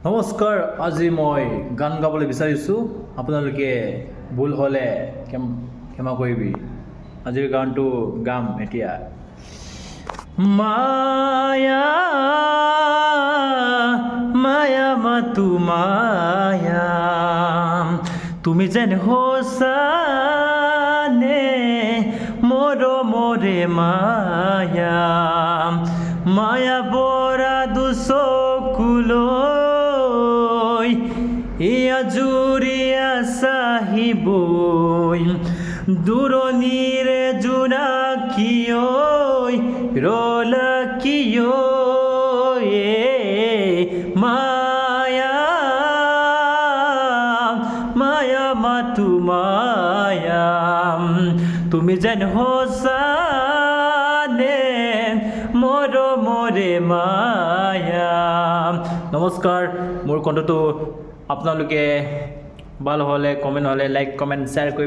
নমস্কাৰ, আজি মই গান গাবলৈ বিচাৰিছোঁ। আপোনালোকে ভুল হ'লে ক্ষমা কৰিবি। আজিৰ গানটো গাম এতিয়া। মায়া মায়া মাতো মায়া, তুমি যেন সঁচানে মৰমৰে মায়া, মায়া বৰা দুচকুলৈ এয়া জুৰিয়া চাহিবই, দূৰণিৰে জোনাকীঐ ৰলা কিয় মায়া মায়া মাতো মায়া, তুমি যেন সঁচানে মৰমৰে মায়া। নমস্কাৰ, মোৰ কণ্ঠটো আপোনালোকে ভাল হ'লে কমেণ্ট হ'লে লাইক কমেণ্ট শ্বেয়াৰ কৰিব।